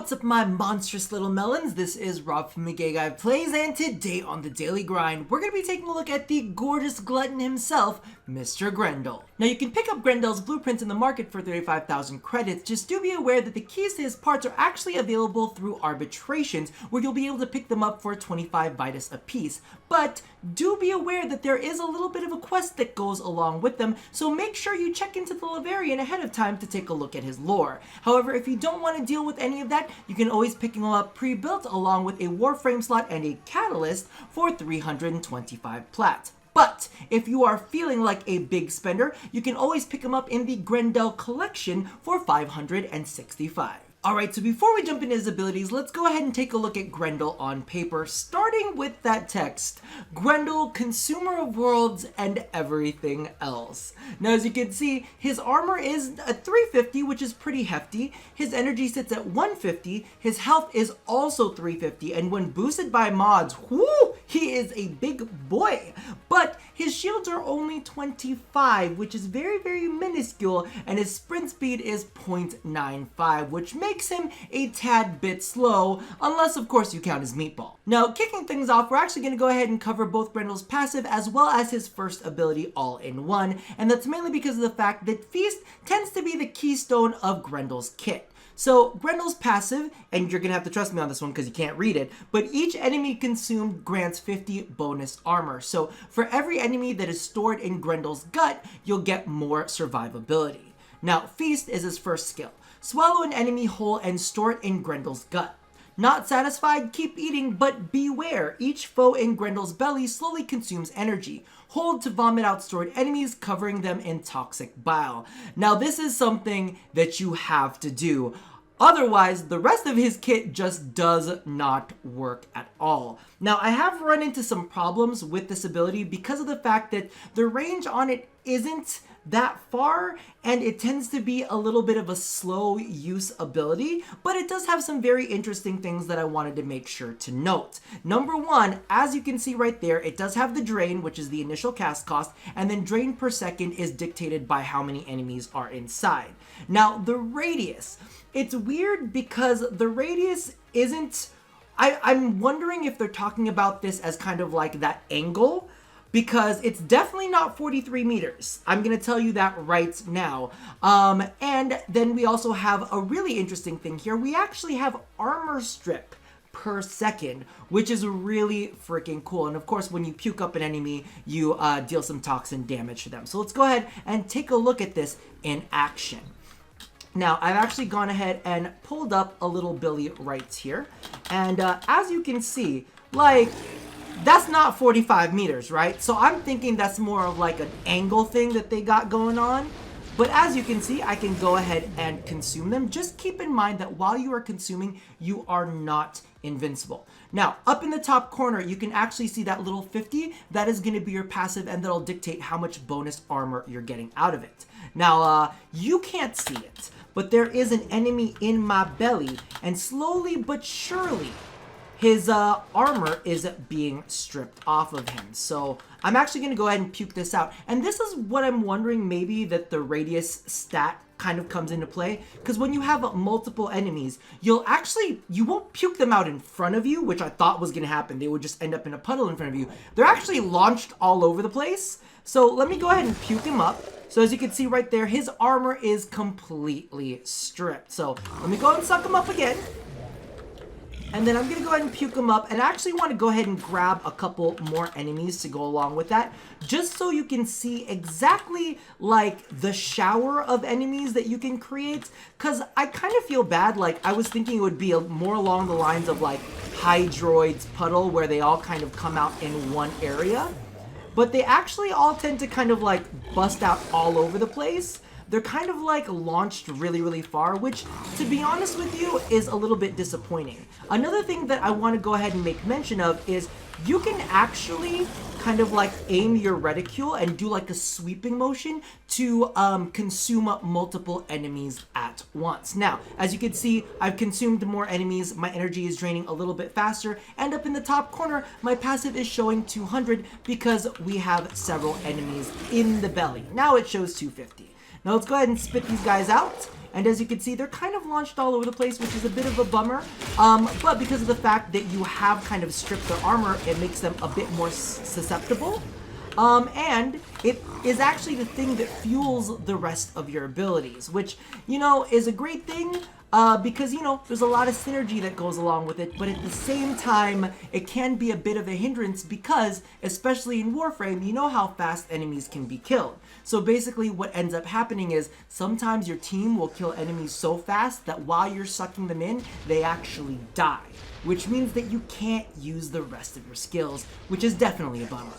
What's up, my monstrous little melons? This is Rob from the Gay Guy Plays, and today on the Daily Grind, we're going to be taking a look at the gorgeous glutton himself, Mr. Grendel. Now, you can pick up Grendel's blueprints in the market for 35,000 credits. Just do be aware that the keys to his parts are actually available through arbitrations, where you'll be able to pick them up for 25 Vitus apiece. But do be aware that there is a little bit of a quest that goes along with them, so make sure you check into the Lavarian ahead of time to take a look at his lore. However, if you don't want to deal with any of that, you can always pick him up pre-built along with a Warframe slot and a Catalyst for 325 plat. But if you are feeling like a big spender, you can always pick him up in the Grendel collection for 565. Alright, so before we jump into his abilities, let's go ahead and take a look at Grendel on paper, starting with that text. Grendel, consumer of worlds and everything else. Now, as you can see, his armor is a 350, which is pretty hefty. His energy sits at 150. His health is also 350, and when boosted by mods, whoo, he is a big boy. But his shields are only 25, which is very, very minuscule, and his sprint speed is 0.95, which makes him a tad bit slow, unless of course you count his meatball. Now, kicking things off, we're actually going to go ahead and cover both Grendel's passive as well as his first ability all in one, and that's mainly because of the fact that Feast tends to be the keystone of Grendel's kit. So, Grendel's passive, and you're gonna have to trust me on this one because you can't read it, but each enemy consumed grants 50 bonus armor. So, for every enemy that is stored in Grendel's gut, you'll get more survivability. Now, Feast is his first skill. Swallow an enemy whole and store it in Grendel's gut. Not satisfied? Keep eating, but beware. Each foe in Grendel's belly slowly consumes energy. Hold to vomit out stored enemies, covering them in toxic bile. Now, this is something that you have to do. Otherwise, the rest of his kit just does not work at all. Now, I have run into some problems with this ability because of the fact that the range on it isn't that far, and it tends to be a little bit of a slow use ability, but it does have some very interesting things that I wanted to make sure to note. Number one, as you can see right there, it does have the drain, which is the initial cast cost, and then drain per second is dictated by how many enemies are inside. Now, the radius, it's weird because the radius isn't, I'm wondering if they're talking about this as kind of like that angle, because it's definitely not 43 meters. I'm going to tell you that right now. And then we also have a really interesting thing here. We actually have armor strip per second, which is really freaking cool. And of course, when you puke up an enemy, you deal some toxin damage to them. So let's go ahead and take a look at this in action. Now, I've actually gone ahead and pulled up a little Billy right here. And as you can see, like, that's not 45 meters, right? So I'm thinking that's more of like an angle thing that they got going on. But as you can see, I can go ahead and consume them. Just keep in mind that while you are consuming, you are not invincible. Now, up in the top corner, you can actually see that little 50. That is going to be your passive, and that'll dictate how much bonus armor you're getting out of it. Now, you can't see it, but there is an enemy in my belly, and slowly but surely, his armor is being stripped off of him. So I'm actually going to go ahead and puke this out. And this is what I'm wondering, maybe that the radius stat kind of comes into play. Because when you have multiple enemies, you won't puke them out in front of you, which I thought was going to happen. They would just end up in a puddle in front of you. They're actually launched all over the place. So let me go ahead and puke him up. So as you can see right there, his armor is completely stripped. So let me go ahead and suck him up again. And then I'm going to go ahead and puke them up, and I actually want to go ahead and grab a couple more enemies to go along with that, just so you can see exactly like the shower of enemies that you can create, because I kind of feel bad. Like, I was thinking it would be more along the lines of like Hydroid's puddle, where they all kind of come out in one area, but they actually all tend to kind of like bust out all over the place. They're kind of like launched really, really far, which, to be honest with you, is a little bit disappointing. Another thing that I want to go ahead and make mention of is you can actually kind of like aim your reticule and do like a sweeping motion to consume multiple enemies at once. Now, as you can see, I've consumed more enemies. My energy is draining a little bit faster, and up in the top corner, my passive is showing 200 because we have several enemies in the belly. Now it shows 250. Now let's go ahead and spit these guys out. And as you can see, they're kind of launched all over the place, which is a bit of a bummer. But because of the fact that you have kind of stripped their armor, it makes them a bit more susceptible. And it is actually the thing that fuels the rest of your abilities, which, you know, is a great thing. Because, you know, there's a lot of synergy that goes along with it, but at the same time, it can be a bit of a hindrance because, especially in Warframe, you know how fast enemies can be killed. So basically what ends up happening is sometimes your team will kill enemies so fast that while you're sucking them in, they actually die, which means that you can't use the rest of your skills, which is definitely a bummer.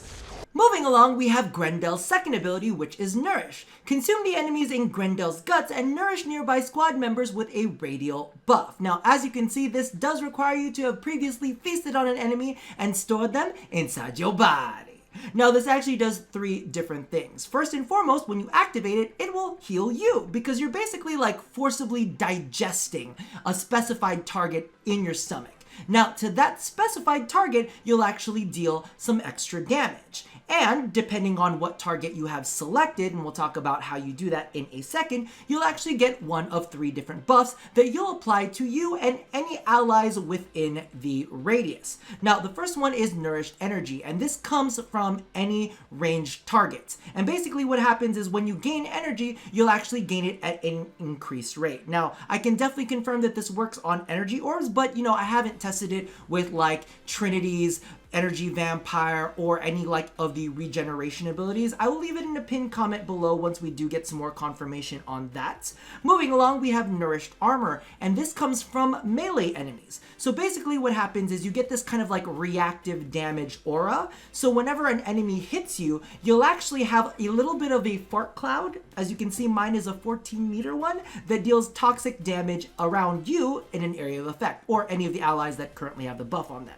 Moving along, we have Grendel's second ability, which is Nourish. Consume the enemies in Grendel's guts and nourish nearby squad members with a radial buff. Now, as you can see, this does require you to have previously feasted on an enemy and stored them inside your body. Now, this actually does 3 different things. First and foremost, when you activate it, it will heal you because you're basically like forcibly digesting a specified target in your stomach. Now, to that specified target, you'll actually deal some extra damage. And depending on what target you have selected, and we'll talk about how you do that in a second, you'll actually get one of 3 different buffs that you'll apply to you and any allies within the radius. Now, the first one is Nourished Energy, and this comes from any ranged targets. And basically what happens is when you gain energy, you'll actually gain it at an increased rate. Now, I can definitely confirm that this works on energy orbs, but, you know, I haven't tested it with like Trinity's Energy Vampire or any like of the regeneration abilities. I will leave it in a pinned comment below once we do get some more confirmation on that. Moving along, we have Nourished Armor, and this comes from melee enemies. So basically what happens is you get this kind of like reactive damage aura. So whenever an enemy hits you, you'll actually have a little bit of a fart cloud. As you can see, mine is a 14-meter one that deals toxic damage around you in an area of effect, or any of the allies that currently have the buff on them.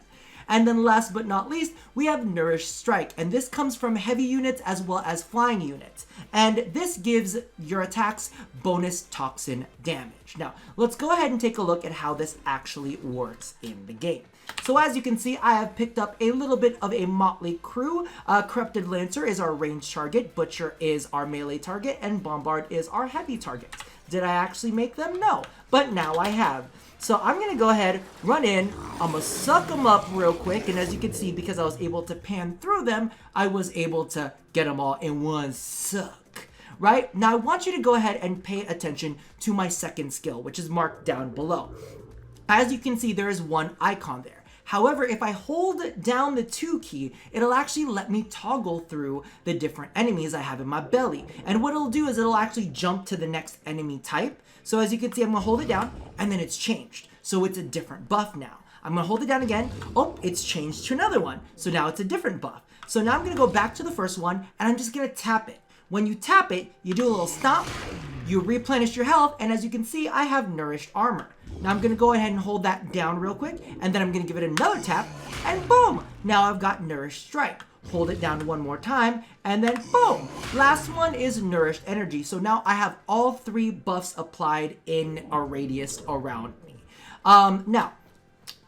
And then last but not least, we have Nourished Strike, and this comes from heavy units as well as flying units. And this gives your attacks bonus toxin damage. Now, let's go ahead and take a look at how this actually works in the game. So as you can see, I have picked up a little bit of a motley crew. Corrupted Lancer is our ranged target, Butcher is our melee target, and Bombard is our heavy target. Did I actually make them? No, but now I have. So I'm going to go ahead, run in, I'm going to suck them up real quick, and as you can see, because I was able to pan through them, I was able to get them all in one suck, right? Now I want you to go ahead and pay attention to my second skill, which is marked down below. As you can see, there is one icon there. However, if I hold down the 2 key, it'll actually let me toggle through the different enemies I have in my belly. And what it'll do is it'll actually jump to the next enemy type. So as you can see, I'm gonna hold it down and then it's changed. So it's a different buff now. I'm gonna hold it down again. Oh, it's changed to another one. So now it's a different buff. So now I'm gonna go back to the first one and I'm just gonna tap it. When you tap it, you do a little stomp, you replenish your health, and as you can see, I have Nourished Armor. Now I'm gonna go ahead and hold that down real quick, and then I'm gonna give it another tap, and boom! Now I've got Nourished Strike. Hold it down one more time, and then boom! Last one is Nourished Energy. So now I have all 3 buffs applied in a radius around me. Now,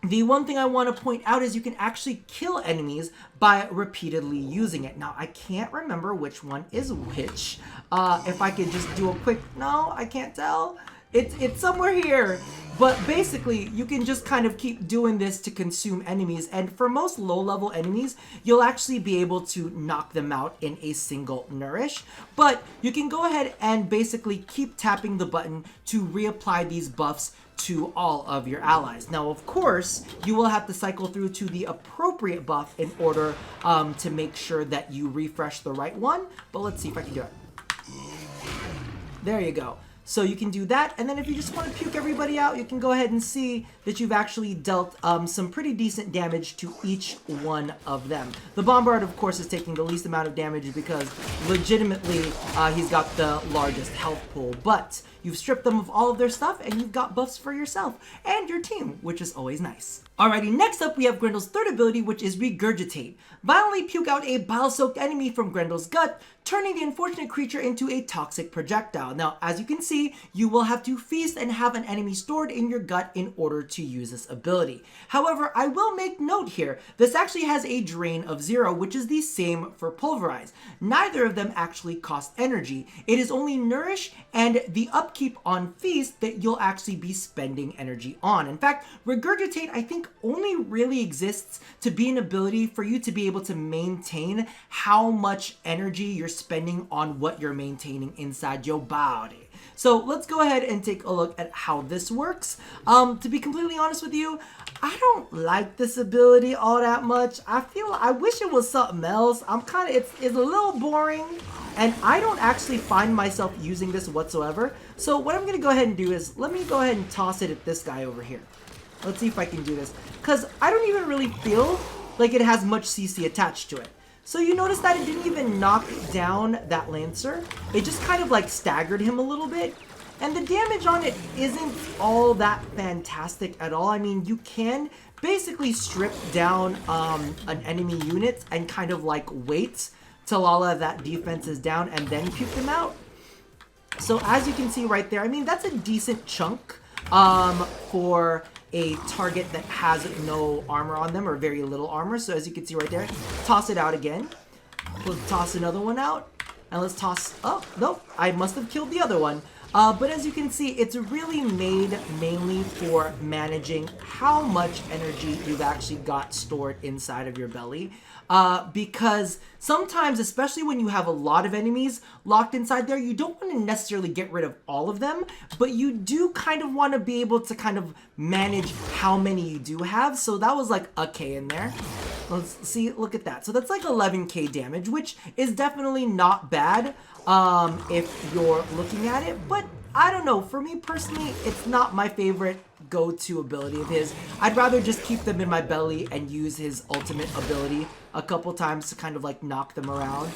the one thing I want to point out is you can actually kill enemies by repeatedly using it. Now, I can't remember which one is which. If I could just do a quick, no, I can't tell. It's somewhere here. But basically, you can just kind of keep doing this to consume enemies. And for most low-level enemies, you'll actually be able to knock them out in a single nourish. But you can go ahead and basically keep tapping the button to reapply these buffs to all of your allies. Now, of course, you will have to cycle through to the appropriate buff in order to make sure that you refresh the right one. But let's see if I can do it. There you go. So you can do that, and then if you just want to puke everybody out, you can go ahead and see that you've actually dealt some pretty decent damage to each one of them. The Bombard, of course, is taking the least amount of damage because legitimately he's got the largest health pool, but you've stripped them of all of their stuff, and you've got buffs for yourself and your team, which is always nice. Alrighty, next up we have Grendel's third ability, which is Regurgitate. Violently puke out a bile-soaked enemy from Grendel's gut, turning the unfortunate creature into a toxic projectile. Now, as you can see, you will have to feast and have an enemy stored in your gut in order to use this ability. However, I will make note here, this actually has a drain of 0, which is the same for Pulverized. Neither of them actually cost energy. It is only Nourish and the upkeep on Feast that you'll actually be spending energy on. In fact, Regurgitate, I think, only really exists to be an ability for you to be able to maintain how much energy you're spending on what you're maintaining inside your body. So let's go ahead and take a look at how this works. To be completely honest with you, I don't like this ability all that much. I wish it was something else. It's a little boring, and I don't actually find myself using this whatsoever. So what I'm gonna go ahead and do is, let me go ahead and toss it at this guy over here. Let's see if I can do this, because I don't even really feel like it has much CC attached to it. So you notice that it didn't even knock down that Lancer. It just kind of like staggered him a little bit. And the damage on it isn't all that fantastic at all. I mean, you can basically strip down an enemy unit and kind of like wait till all of that defense is down and then puke them out. So as you can see right there, I mean, that's a decent chunk for a target that has no armor on them, or very little armor. So as you can see right there, toss it out again. Let's toss another one out, and let's toss, oh no, I must have killed the other one. But as you can see, it's really made mainly for managing how much energy you've actually got stored inside of your belly. Because sometimes, especially when you have a lot of enemies locked inside there, you don't want to necessarily get rid of all of them, but you do kind of want to be able to kind of manage how many you do have. So that was like a K in there. Let's see, look at that. So that's like 11k damage, which is definitely not bad if you're looking at it, but I don't know, for me personally, it's not my favorite go-to ability of his. I'd rather just keep them in my belly and use his ultimate ability a couple times to kind of like knock them around.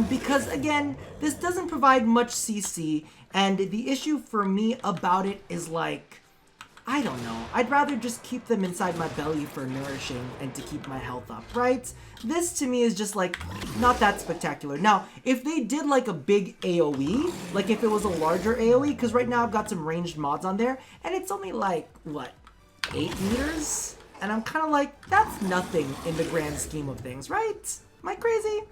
Because again, this doesn't provide much CC, and the issue for me about it is like, I don't know, I'd rather just keep them inside my belly for nourishing and to keep my health up, right? This to me is just like not that spectacular. Now, if they did like a big AoE, like if it was a larger AoE, because right now I've got some ranged mods on there, and it's only like, what, 8 meters? And I'm kind of like, that's nothing in the grand scheme of things, right? Am I crazy?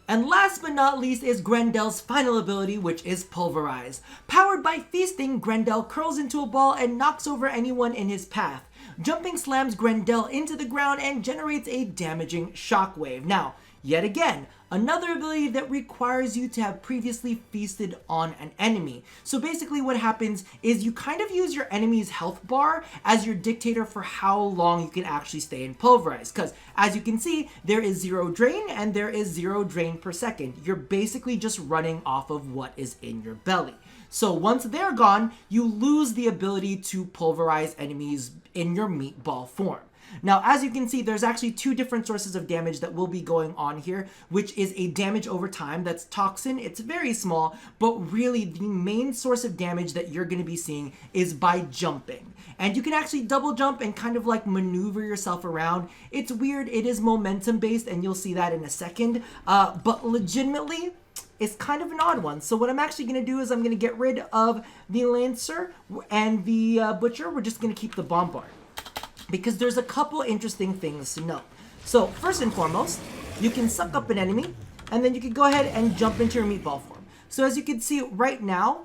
And last but not least is Grendel's final ability, which is Pulverized. Powered by feasting, Grendel curls into a ball and knocks over anyone in his path. Jumping slams Grendel into the ground and generates a damaging shockwave. Now, yet again, another ability that requires you to have previously feasted on an enemy. So basically what happens is you kind of use your enemy's health bar as your dictator for how long you can actually stay in Pulverized. Because as you can see, there is 0 drain and there is 0 drain per second. You're basically just running off of what is in your belly. So once they're gone, you lose the ability to pulverize enemies in your meatball form. Now, as you can see, there's actually 2 different sources of damage that will be going on here, which is a damage over time that's toxin. It's very small, but really the main source of damage that you're going to be seeing is by jumping. And you can actually double jump and kind of like maneuver yourself around. It's weird. It is momentum based, and you'll see that in a second. But legitimately, it's kind of an odd one. So what I'm actually going to do is I'm going to get rid of the Lancer and the Butcher. We're just going to keep the Bombard, because there's a couple interesting things to know. So first and foremost, you can suck up an enemy, and then you can go ahead and jump into your meatball form. So as you can see right now,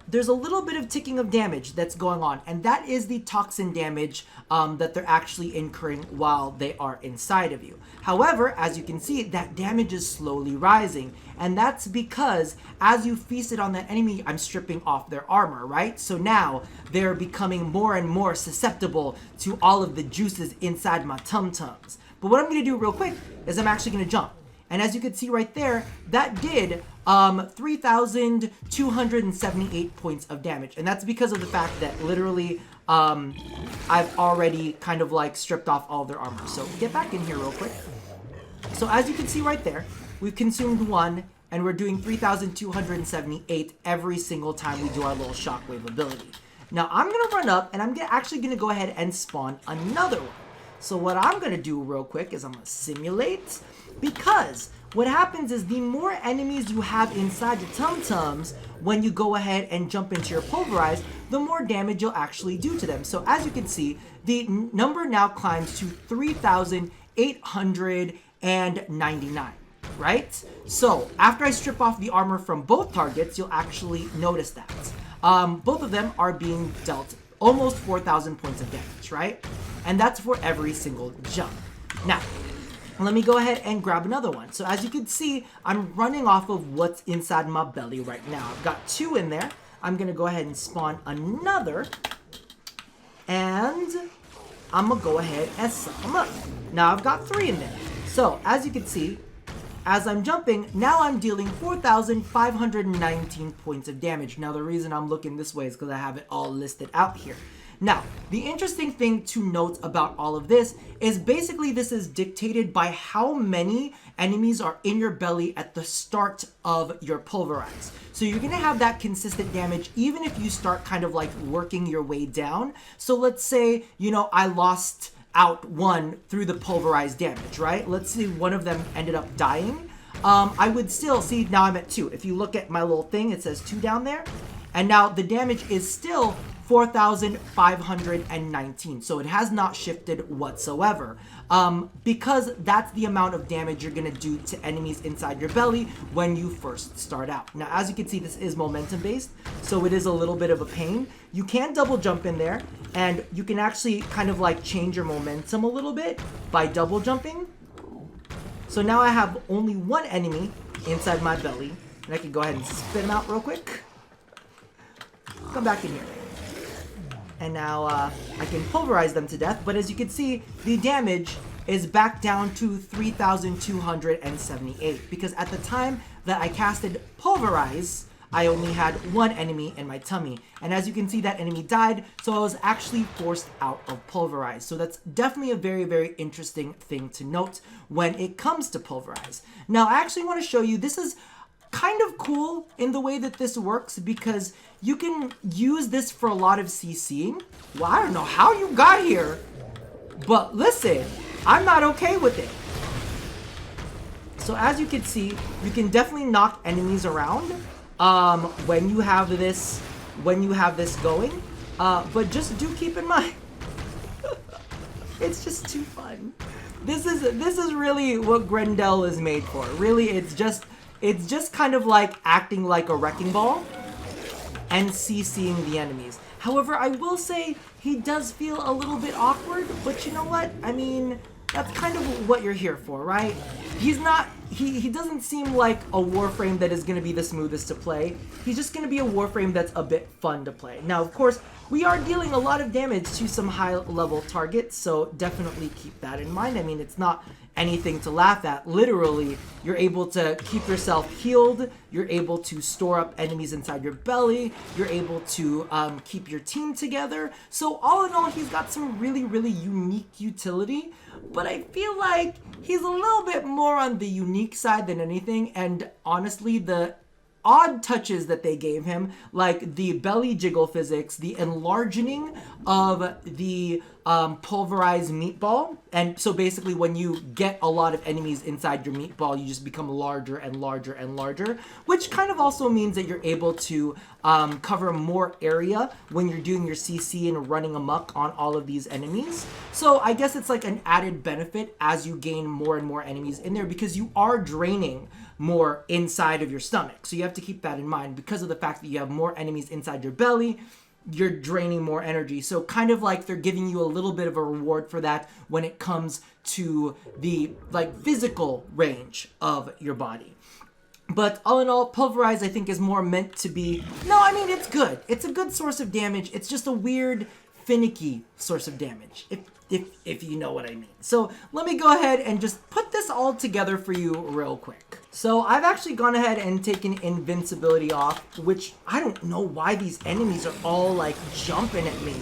there's a little bit of ticking of damage that's going on, and that is the toxin damage that they're actually incurring while they are inside of you. However, as you can see, that damage is slowly rising, and that's because as you feasted on that enemy, I'm stripping off their armor, right? So now they're becoming more and more susceptible to all of the juices inside my tum-tums. But what I'm going to do real quick is I'm actually going to jump. And as you can see right there, that did 3,278 points of damage. And that's because of the fact that literally I've already kind of like stripped off all their armor. So get back in here real quick. So as you can see right there, we've consumed 1, and we're doing 3,278 every single time we do our little shockwave ability. Now I'm going to run up and I'm actually going to go ahead and spawn another one. So what I'm going to do real quick is I'm going to simulate, because what happens is the more enemies you have inside your tum-tums when you go ahead and jump into your Pulverized, the more damage you'll actually do to them. So as you can see, the number now climbs to 3,899, right? So after I strip off the armor from both targets, you'll actually notice that. Both of them are being dealt almost 4,000 points of damage, right? And that's for every single jump. Now, let me go ahead and grab another one. So as you can see, I'm running off of what's inside my belly right now. I've got 2 in there. I'm going to go ahead and spawn another. And I'm going to go ahead and suck them up. Now I've got 3 in there. So as you can see, as I'm jumping, now I'm dealing 4,519 points of damage. Now the reason I'm looking this way is because I have it all listed out here. Now, the interesting thing to note about all of this is basically this is dictated by how many enemies are in your belly at the start of your Pulverize. So you're going to have that consistent damage even if you start kind of like working your way down. So let's say, you know, I lost out 1 through the Pulverized damage, right? Let's say one of them ended up dying. I would still see, now I'm at 2. If you look at my little thing, it says 2 down there. And now the damage is still 4,519. So it has not shifted whatsoever. Because that's the amount of damage you're going to do to enemies inside your belly when you first start out. Now, as you can see, this is momentum based, so it is a little bit of a pain. You can double jump in there, and you can actually kind of like change your momentum a little bit by double jumping. So now I have only 1 enemy inside my belly, and I can go ahead and spit him out real quick. Come back in here. And now I can pulverize them to death, but as you can see, the damage is back down to 3,278, because at the time that I casted Pulverize, I only had 1 enemy in my tummy. And as you can see, that enemy died, so I was actually forced out of Pulverize. So that's definitely a very, very interesting thing to note when it comes to Pulverize. Now, I actually want to show you, this is kind of cool in the way that this works, because you can use this for a lot of CCing. Well, I don't know how you got here, but listen, I'm not okay with it. So as you can see, you can definitely knock enemies around when you have this going, but just do keep in mind, it's just too fun. This is really what Grendel is made for. Really, it's just kind of like acting like a wrecking ball and CCing the enemies. However, I will say he does feel a little bit awkward, but you know what? I mean, that's kind of what you're here for, right? He's not, he doesn't seem like a Warframe that is going to be the smoothest to play. He's just going to be a Warframe that's a bit fun to play. Now, of course, we are dealing a lot of damage to some high-level targets, so definitely keep that in mind. I mean, it's not anything to laugh at. Literally, you're able to keep yourself healed, you're able to store up enemies inside your belly, you're able to keep your team together. So all in all, he's got some really, really unique utility, but I feel like he's a little bit more on the unique side than anything, and honestly, the odd touches that they gave him, like the belly jiggle physics, the enlarging of the pulverized meatball. And so basically when you get a lot of enemies inside your meatball, you just become larger and larger and larger, which kind of also means that you're able to cover more area when you're doing your CC and running amok on all of these enemies. So I guess it's like an added benefit as you gain more and more enemies in there, because you are draining more inside of your stomach. So you have to keep that in mind. Because of the fact that you have more enemies inside your belly, you're draining more energy. So kind of like they're giving you a little bit of a reward for that when it comes to the like physical range of your body. But all in all, Pulverize I think is more meant to be, no, I mean, it's good. It's a good source of damage. It's just a weird, finicky source of damage, if you know what I mean. So let me go ahead and just put this all together for you real quick. So I've actually gone ahead and taken invincibility off, which I don't know why these enemies are all like jumping at me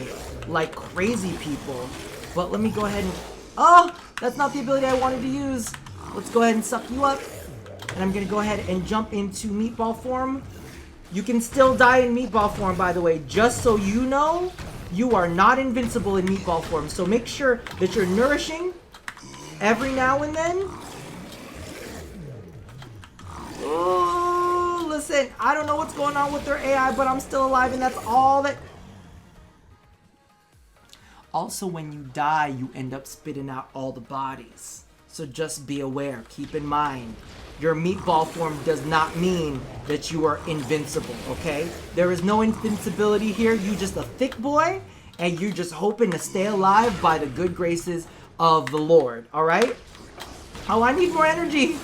like crazy people. But let me go ahead and, oh, that's not the ability I wanted to use. Let's go ahead and suck you up. And I'm gonna go ahead and jump into meatball form. You can still die in meatball form, by the way. Just so you know, you are not invincible in meatball form. So make sure that you're nourishing every now and then. Ooh, listen, I don't know what's going on with their AI, but I'm still alive, and that's all that... Also, when you die, you end up spitting out all the bodies. So just be aware. Keep in mind, your meatball form does not mean that you are invincible, okay? There is no invincibility here. You just a thick boy, and you're just hoping to stay alive by the good graces of the Lord, all right? Oh, I need more energy.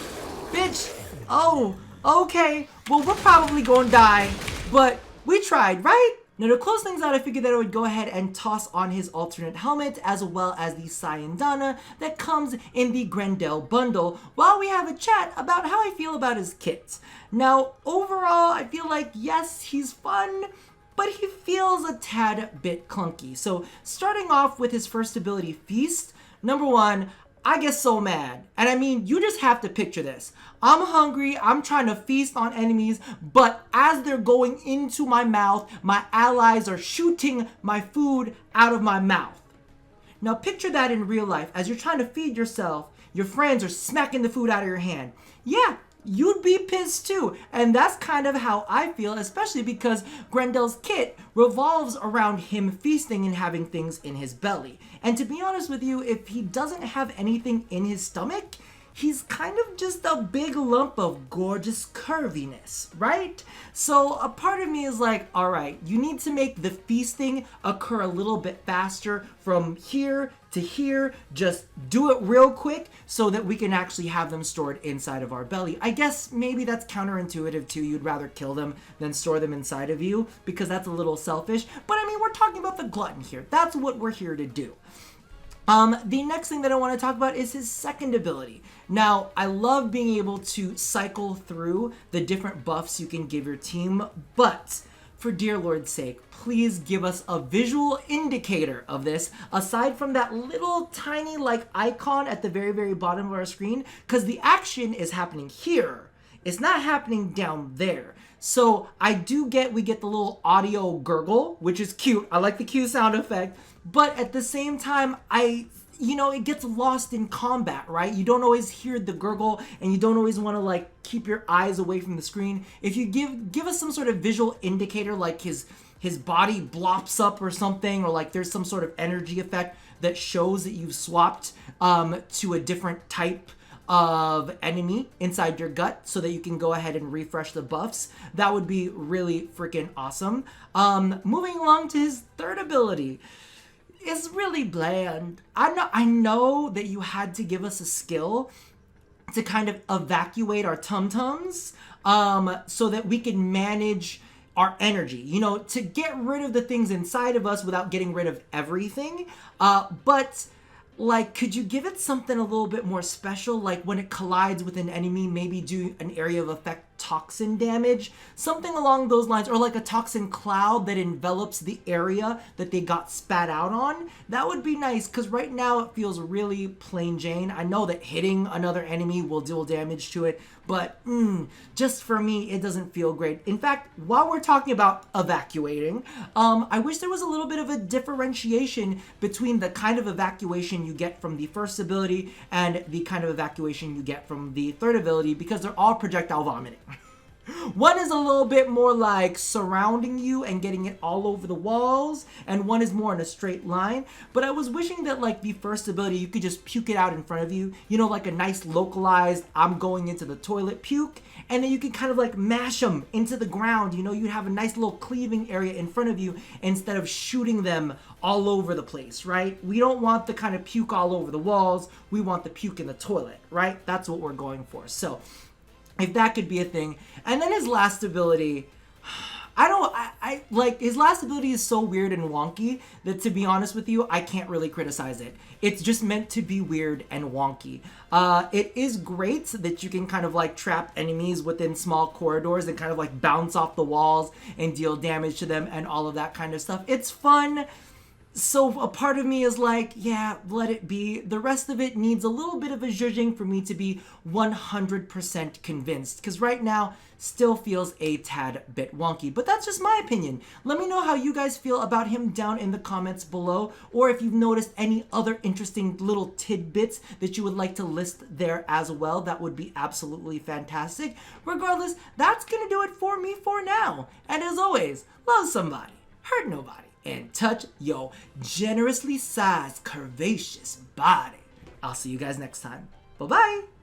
Bitch. Oh, okay. Well, we're probably gonna die, but we tried, right? Now, to close things out, I figured that I would go ahead and toss on his alternate helmet, as well as the SANDR that comes in the GRENDEL bundle, while we have a chat about how I feel about his kit. Now, overall, I feel like, yes, he's fun, but he feels a tad bit clunky. So, starting off with his first ability, Feast, number one, I get so mad. And I mean, you just have to picture this. I'm hungry, I'm trying to feast on enemies, but as they're going into my mouth, my allies are shooting my food out of my mouth. Now picture that in real life. As you're trying to feed yourself, your friends are smacking the food out of your hand. Yeah, you'd be pissed too. And that's kind of how I feel, especially because GRENDEL's kit revolves around him feasting and having things in his belly. And to be honest with you, if he doesn't have anything in his stomach, he's kind of just a big lump of gorgeous curviness, right? So a part of me is like, all right, you need to make the feasting occur a little bit faster from here to here. Just do it real quick so that we can actually have them stored inside of our belly. I guess maybe that's counterintuitive too. You'd rather kill them than store them inside of you because that's a little selfish. But I mean, we're talking about the glutton here. That's what we're here to do. The next thing that I want to talk about is his second ability. Now, I love being able to cycle through the different buffs you can give your team, but for dear Lord's sake, please give us a visual indicator of this, aside from that little tiny like icon at the very, very bottom of our screen, because the action is happening here. It's not happening down there. So we get the little audio gurgle, which is cute. I like the cute sound effect. But at the same time, it gets lost in combat, right? You don't always hear the gurgle, and you don't always want to like keep your eyes away from the screen. If you give us some sort of visual indicator, like his body blops up or something, or like there's some sort of energy effect that shows that you've swapped to a different type of enemy inside your gut so that you can go ahead and refresh the buffs, that would be really freaking awesome. Moving along to his third ability. It's really bland. I know that you had to give us a skill to kind of evacuate our tum-tums so that we can manage our energy, to get rid of the things inside of us without getting rid of everything. But like, could you give it something a little bit more special? Like when it collides with an enemy, maybe do an area of effect toxin damage, something along those lines, or like a toxin cloud that envelops the area that they got spat out on. That would be nice, because right now it feels really plain Jane. I know that hitting another enemy will deal damage to it, but just for me, it doesn't feel great. In fact, while we're talking about evacuating, I wish there was a little bit of a differentiation between the kind of evacuation you get from the first ability and the kind of evacuation you get from the third ability, because they're all projectile vomiting. One is a little bit more like surrounding you and getting it all over the walls, and one is more in a straight line. But I was wishing that like the first ability, you could just puke it out in front of you, like a nice localized, I'm going into the toilet puke, and then you can kind of like mash them into the ground. You'd have a nice little cleaving area in front of you instead of shooting them all over the place, right? We don't want the kind of puke all over the walls. We want the puke in the toilet, right? That's what we're going for. So if that could be a thing. And then his last ability, his last ability is so weird and wonky that, to be honest with you, I can't really criticize it. It's just meant to be weird and wonky. It is great that you can kind of like trap enemies within small corridors and kind of like bounce off the walls and deal damage to them and all of that kind of stuff. It's fun. So a part of me is like, yeah, let it be. The rest of it needs a little bit of a zhuzhing for me to be 100% convinced, because right now still feels a tad bit wonky. But that's just my opinion. Let me know how you guys feel about him down in the comments below, or if you've noticed any other interesting little tidbits that you would like to list there as well. That would be absolutely fantastic. Regardless, that's gonna do it for me for now. And as always, love somebody, hurt nobody, and touch your generously sized, curvaceous body. I'll see you guys next time. Bye-bye.